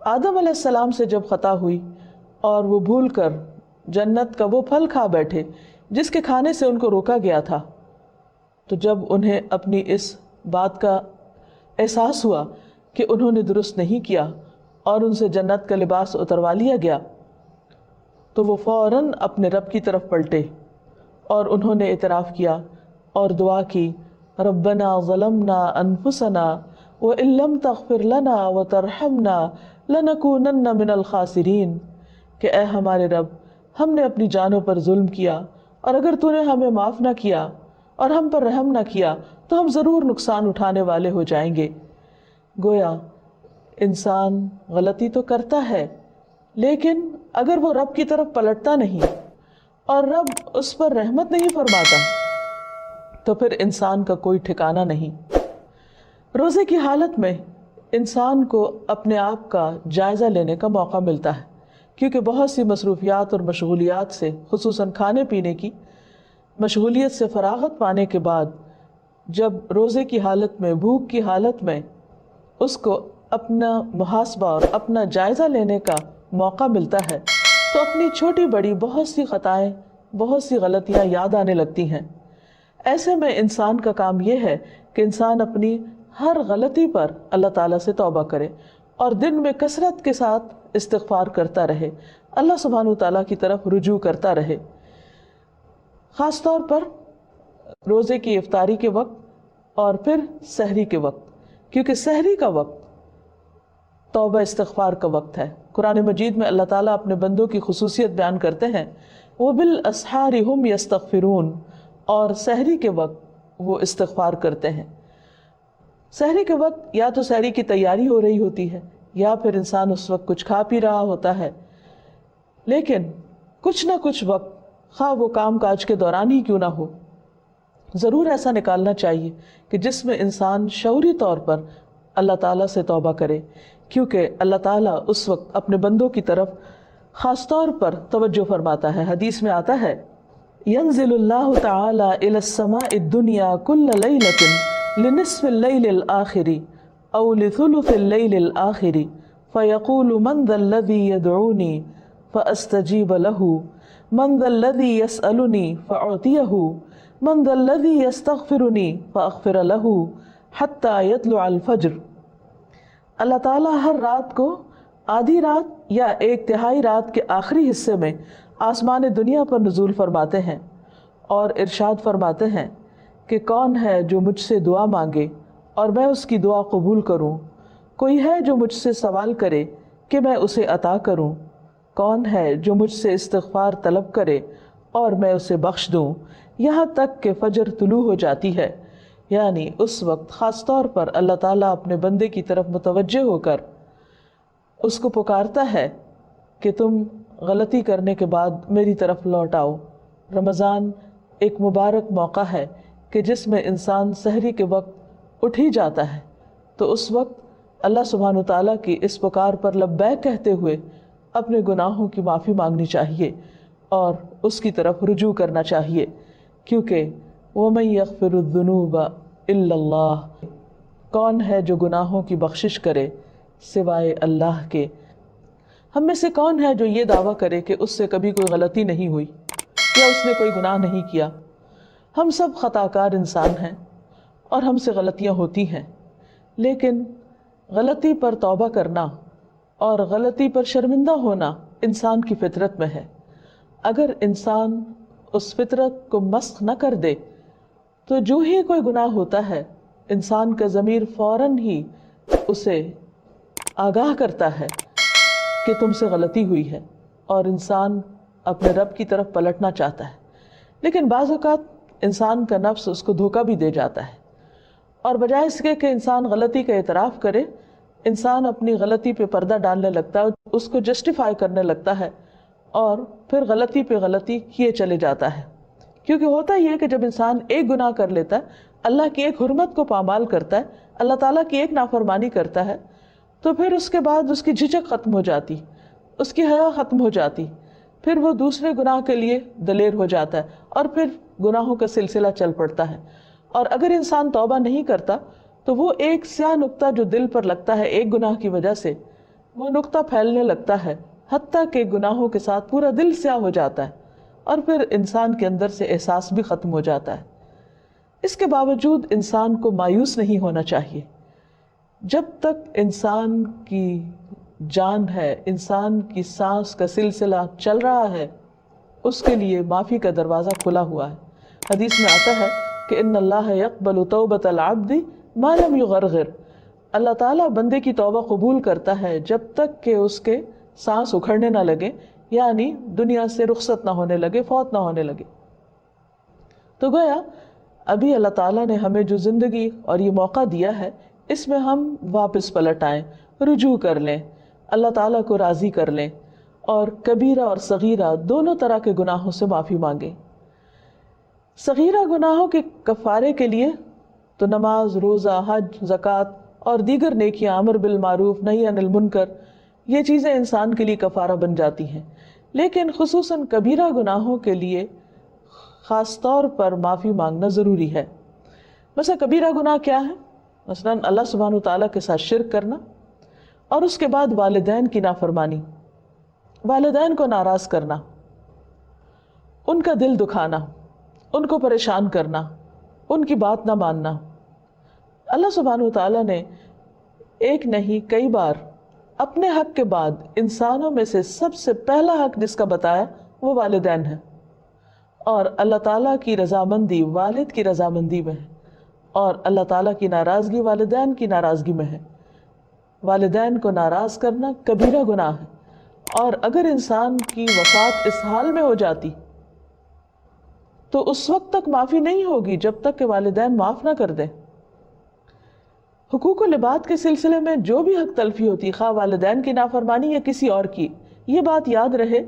آدم علیہ السلام سے جب خطا ہوئی اور وہ بھول کر جنت کا وہ پھل کھا بیٹھے جس کے کھانے سے ان کو روکا گیا تھا، تو جب انہیں اپنی اس بات کا احساس ہوا کہ انہوں نے درست نہیں کیا اور ان سے جنت کا لباس اتروا لیا گیا، تو وہ فوراً اپنے رب کی طرف پلٹے اور انہوں نے اعتراف کیا اور دعا کی، ربنا ظلمنا انفسنا وان لم تغفر لنا وترحمنا لنکونن من الخاسرین، کہ اے ہمارے رب، ہم نے اپنی جانوں پر ظلم کیا، اور اگر تو نے ہمیں معاف نہ کیا اور ہم پر رحم نہ کیا تو ہم ضرور نقصان اٹھانے والے ہو جائیں گے۔ گویا انسان غلطی تو کرتا ہے، لیکن اگر وہ رب کی طرف پلٹتا نہیں اور رب اس پر رحمت نہیں فرماتا تو پھر انسان کا کوئی ٹھکانہ نہیں۔ روزے کی حالت میں انسان کو اپنے آپ کا جائزہ لینے کا موقع ملتا ہے، کیونکہ بہت سی مصروفیات اور مشغولیات سے، خصوصاً کھانے پینے کی مشغولیت سے فراغت پانے کے بعد جب روزے کی حالت میں، بھوک کی حالت میں اس کو اپنا محاسبہ اور اپنا جائزہ لینے کا موقع ملتا ہے تو اپنی چھوٹی بڑی بہت سی خطائیں، بہت سی غلطیاں یاد آنے لگتی ہیں۔ ایسے میں انسان کا کام یہ ہے کہ انسان اپنی ہر غلطی پر اللہ تعالیٰ سے توبہ کرے اور دن میں کثرت کے ساتھ استغفار کرتا رہے، اللہ سبحانہ وتعالیٰ کی طرف رجوع کرتا رہے، خاص طور پر روزے کی افطاری کے وقت اور پھر سحری کے وقت، کیونکہ سحری کا وقت توبہ استغفار کا وقت ہے۔ قرآن مجید میں اللہ تعالیٰ اپنے بندوں کی خصوصیت بیان کرتے ہیں، وَبِالْأَسْحَارِ هُمْ يَسْتَغْفِرُونَ، اور سحری کے وقت وہ استغفار کرتے ہیں۔ سحری کے وقت یا تو سحری کی تیاری ہو رہی ہوتی ہے یا پھر انسان اس وقت کچھ کھا پی رہا ہوتا ہے، لیکن کچھ نہ کچھ وقت، خواہ وہ کام کاج کے دوران ہی کیوں نہ ہو، ضرور ایسا نکالنا چاہیے کہ جس میں انسان شعوری طور پر اللہ تعالیٰ سے توبہ کرے، کیونکہ اللہ تعالیٰ اس وقت اپنے بندوں کی طرف خاص طور پر توجہ فرماتا ہے۔ حدیث میں آتا ہے، ينزل اللہ تعالی الى السماء الدنیا كل لیلة لنصف اللیل الآخر او لثلث اللیل الآخر فیقول من ذا الذی یدعونی فاستجیب له، من ذا الذی یسألنی فأعطیہ، من ذا الذی یستغفرنی فأغفر له حتی یطلع الفجر۔ اللہ تعالیٰ ہر رات کو آدھی رات یا ایک تہائی رات کے آخری حصے میں آسمان دنیا پر نزول فرماتے ہیں اور ارشاد فرماتے ہیں کہ کون ہے جو مجھ سے دعا مانگے اور میں اس کی دعا قبول کروں، کوئی ہے جو مجھ سے سوال کرے کہ میں اسے عطا کروں، کون ہے جو مجھ سے استغفار طلب کرے اور میں اسے بخش دوں، یہاں تک کہ فجر طلوع ہو جاتی ہے۔ یعنی اس وقت خاص طور پر اللہ تعالیٰ اپنے بندے کی طرف متوجہ ہو کر اس کو پکارتا ہے کہ تم غلطی کرنے کے بعد میری طرف لوٹ آؤ۔ رمضان ایک مبارک موقع ہے کہ جس میں انسان سحری کے وقت اٹھ ہی جاتا ہے، تو اس وقت اللہ سبحانہ تعالیٰ کی اس پکار پر لبیک کہتے ہوئے اپنے گناہوں کی معافی مانگنی چاہیے اور اس کی طرف رجوع کرنا چاہیے، کیونکہ وَمَن يَغْفِرُ الذُّنُوبَ إِلَّا اللَّهُ، کون ہے جو گناہوں کی بخشش کرے سوائے اللہ کے۔ ہم میں سے کون ہے جو یہ دعویٰ کرے کہ اس سے کبھی کوئی غلطی نہیں ہوئی یا اس نے کوئی گناہ نہیں کیا؟ ہم سب خطا کار انسان ہیں اور ہم سے غلطیاں ہوتی ہیں، لیکن غلطی پر توبہ کرنا اور غلطی پر شرمندہ ہونا انسان کی فطرت میں ہے۔ اگر انسان اس فطرت کو مسخ نہ کر دے تو جو ہی کوئی گناہ ہوتا ہے انسان کا ضمیر فوراً ہی اسے آگاہ کرتا ہے کہ تم سے غلطی ہوئی ہے، اور انسان اپنے رب کی طرف پلٹنا چاہتا ہے، لیکن بعض اوقات انسان کا نفس اس کو دھوکہ بھی دے جاتا ہے، اور بجائے اس کے کہ انسان غلطی کا اعتراف کرے، انسان اپنی غلطی پہ پردہ ڈالنے لگتا ہے، اس کو جسٹیفائی کرنے لگتا ہے اور پھر غلطی پہ غلطی کیے چلے جاتا ہے۔ کیونکہ ہوتا یہ ہے کہ جب انسان ایک گناہ کر لیتا ہے، اللہ کی ایک حرمت کو پامال کرتا ہے، اللہ تعالیٰ کی ایک نافرمانی کرتا ہے، تو پھر اس کے بعد اس کی جھجک ختم ہو جاتی، اس کی حیا ختم ہو جاتی، پھر وہ دوسرے گناہ کے لیے دلیر ہو جاتا ہے اور پھر گناہوں کا سلسلہ چل پڑتا ہے۔ اور اگر انسان توبہ نہیں کرتا تو وہ ایک سیاہ نقطہ جو دل پر لگتا ہے ایک گناہ کی وجہ سے، وہ نقطہ پھیلنے لگتا ہے حتیٰ کہ گناہوں کے ساتھ پورا دل سیاہ ہو جاتا ہے اور پھر انسان کے اندر سے احساس بھی ختم ہو جاتا ہے۔ اس کے باوجود انسان کو مایوس نہیں ہونا چاہیے۔ جب تک انسان کی جان ہے، انسان کی سانس کا سلسلہ چل رہا ہے، اس کے لیے معافی کا دروازہ کھلا ہوا ہے۔ حدیث میں آتا ہے کہ ان اللہ یقبل توبۃ العبد ما لم یغرغر، اللہ تعالیٰ بندے کی توبہ قبول کرتا ہے جب تک کہ اس کے سانس اکھڑنے نہ لگے، یعنی دنیا سے رخصت نہ ہونے لگے، فوت نہ ہونے لگے۔ تو گویا ابھی اللہ تعالیٰ نے ہمیں جو زندگی اور یہ موقع دیا ہے، اس میں ہم واپس پلٹ آئیں، رجوع کر لیں، اللہ تعالیٰ کو راضی کر لیں اور کبیرہ اور صغیرہ دونوں طرح کے گناہوں سے معافی مانگیں۔ صغیرہ گناہوں کے کفارے کے لیے تو نماز، روزہ، حج، زکوٰۃ اور دیگر نیکیاں، امر بالمعروف، نہی عن المنکر، یہ چیزیں انسان کے لیے کفارہ بن جاتی ہیں۔ لیکن خصوصاً کبیرہ گناہوں کے لیے خاص طور پر معافی مانگنا ضروری ہے۔ مثلا کبیرہ گناہ کیا ہے؟ مثلا اللہ سبحانہ وتعالیٰ کے ساتھ شرک کرنا، اور اس کے بعد والدین کی نافرمانی، والدین کو ناراض کرنا، ان کا دل دکھانا، ان کو پریشان کرنا، ان کی بات نہ ماننا۔ اللہ سبحانہ وتعالیٰ نے ایک نہیں کئی بار اپنے حق کے بعد انسانوں میں سے سب سے پہلا حق جس کا بتایا وہ والدین ہے، اور اللہ تعالیٰ کی رضامندی والد کی رضامندی میں ہے، اور اللہ تعالیٰ کی ناراضگی والدین کی ناراضگی میں ہے۔ والدین کو ناراض کرنا کبیرہ گناہ ہے، اور اگر انسان کی وفات اس حال میں ہو جاتی تو اس وقت تک معافی نہیں ہوگی جب تک کہ والدین معاف نہ کر دیں۔ حقوق و لباد کے سلسلے میں جو بھی حق تلفی ہوتی، خواہ والدین کی نافرمانی یا کسی اور کی، یہ بات یاد رہے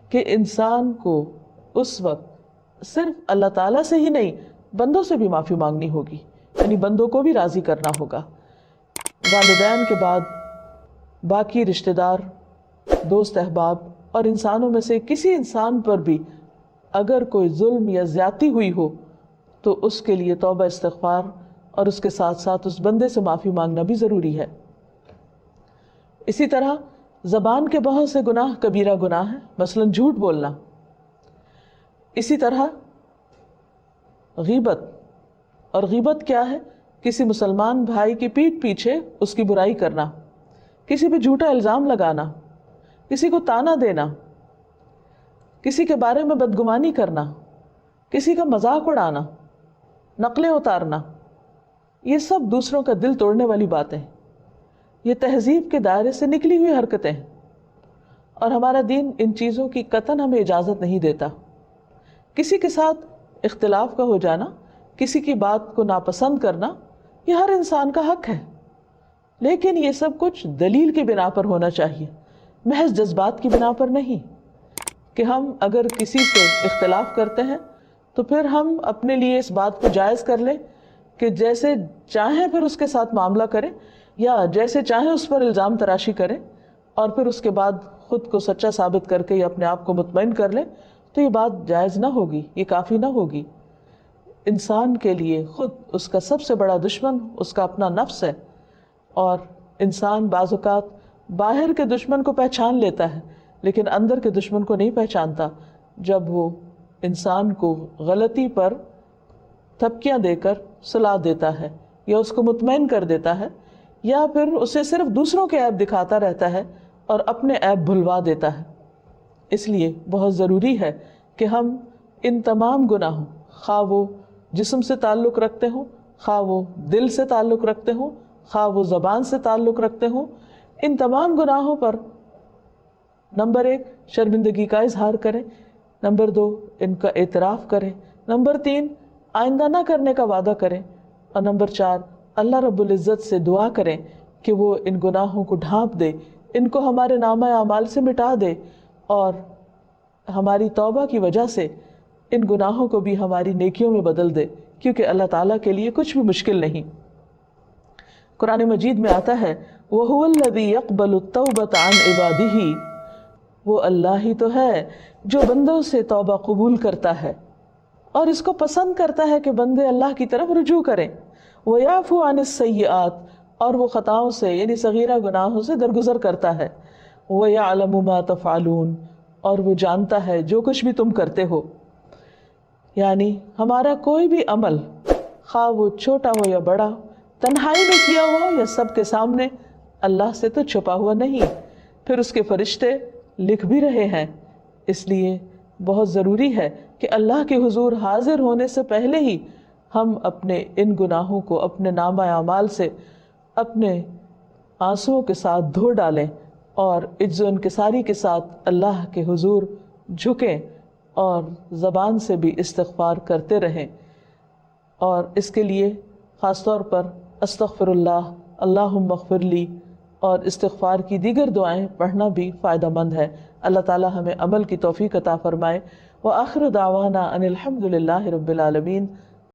کہ انسان کو اس وقت صرف اللہ تعالیٰ سے ہی نہیں، بندوں سے بھی معافی مانگنی ہوگی، یعنی بندوں کو بھی راضی کرنا ہوگا۔ والدین کے بعد باقی رشتہ دار، دوست احباب اور انسانوں میں سے کسی انسان پر بھی اگر کوئی ظلم یا زیادتی ہوئی ہو تو اس کے لیے توبہ استغفار اور اس کے ساتھ ساتھ اس بندے سے معافی مانگنا بھی ضروری ہے۔ اسی طرح زبان کے بہت سے گناہ کبیرہ گناہ ہیں، مثلا جھوٹ بولنا۔ اسی طرح غیبت، اور غیبت کیا ہے؟ کسی مسلمان بھائی کی پیٹھ پیچھے اس کی برائی کرنا، کسی پہ جھوٹا الزام لگانا، کسی کو تانا دینا، کسی کے بارے میں بدگمانی کرنا، کسی کا مذاق اڑانا، نقلیں اتارنا، یہ سب دوسروں کا دل توڑنے والی باتیں ہیں۔ یہ تہذیب کے دائرے سے نکلی ہوئی حرکتیں ہیں، اور ہمارا دین ان چیزوں کی قطعاً ہمیں اجازت نہیں دیتا۔ کسی کے ساتھ اختلاف کا ہو جانا، کسی کی بات کو ناپسند کرنا، یہ ہر انسان کا حق ہے، لیکن یہ سب کچھ دلیل کی بنا پر ہونا چاہیے، محض جذبات کی بنا پر نہیں۔ کہ ہم اگر کسی سے اختلاف کرتے ہیں تو پھر ہم اپنے لیے اس بات کو جائز کر لیں کہ جیسے چاہیں پھر اس کے ساتھ معاملہ کریں، یا جیسے چاہیں اس پر الزام تراشی کریں، اور پھر اس کے بعد خود کو سچا ثابت کر کے یا اپنے آپ کو مطمئن کر لیں، تو یہ بات جائز نہ ہوگی، یہ کافی نہ ہوگی۔ انسان کے لیے خود اس کا سب سے بڑا دشمن اس کا اپنا نفس ہے، اور انسان بعض اوقات باہر کے دشمن کو پہچان لیتا ہے لیکن اندر کے دشمن کو نہیں پہچانتا، جب وہ انسان کو غلطی پر تھپکیاں دے کر سلا دیتا ہے، یا اس کو مطمئن کر دیتا ہے، یا پھر اسے صرف دوسروں کے عیب دکھاتا رہتا ہے اور اپنے عیب بھلوا دیتا ہے۔ اس لیے بہت ضروری ہے کہ ہم ان تمام گناہوں، خواہ وہ جسم سے تعلق رکھتے ہوں، خواہ وہ دل سے تعلق رکھتے ہوں، خواہ وہ زبان سے تعلق رکھتے ہوں، ان تمام گناہوں پر نمبر 1 شرمندگی کا اظہار کریں، نمبر 2 ان کا اعتراف کریں، نمبر 3 آئندہ نہ کرنے کا وعدہ کریں، اور نمبر 4 اللہ رب العزت سے دعا کریں کہ وہ ان گناہوں کو ڈھانپ دے، ان کو ہمارے نامہ اعمال سے مٹا دے، اور ہماری توبہ کی وجہ سے ان گناہوں کو بھی ہماری نیکیوں میں بدل دے، کیونکہ اللہ تعالیٰ کے لیے کچھ بھی مشکل نہیں۔ قرآن مجید میں آتا ہے وَهُوَ الَّذِي يَقْبَلُ التَّوْبَةَ عَنْ عِبَادِهِ، وہ اللہ ہی تو ہے جو بندوں سے توبہ قبول کرتا ہے اور اس کو پسند کرتا ہے کہ بندے اللہ کی طرف رجوع کریں۔ وَيَعْفُو عَنِ السَّيِّئَاتِ، اور وہ خطاؤں سے یعنی صغیرہ گناہوں سے درگزر کرتا ہے. وَيَعْلَمُ مَا تَفْعَلُونَ اور وہ جانتا ہے جو کچھ بھی تم کرتے ہو. یعنی ہمارا کوئی بھی عمل خواہ وہ چھوٹا ہو یا بڑا، تنہائی میں کیا ہو یا سب کے سامنے، اللہ سے تو چھپا ہوا نہیں. پھر اس کے فرشتے لکھ بھی رہے ہیں. اس لیے بہت ضروری ہے کہ اللہ کے حضور حاضر ہونے سے پہلے ہی ہم اپنے ان گناہوں کو اپنے نامہ اعمال سے اپنے آنسوؤں کے ساتھ دھو ڈالیں اور عجز و انکساری کے ساتھ اللہ کے حضور جھکیں اور زبان سے بھی استغفار کرتے رہیں. اور اس کے لیے خاص طور پر استغفر اللہ، اللہم اغفر لی اور استغفار کی دیگر دعائیں پڑھنا بھی فائدہ مند ہے. اللہ تعالی ہمیں عمل کی توفیق عطا فرمائے. وآخر دعوانا ان الحمد للہ رب العالمین.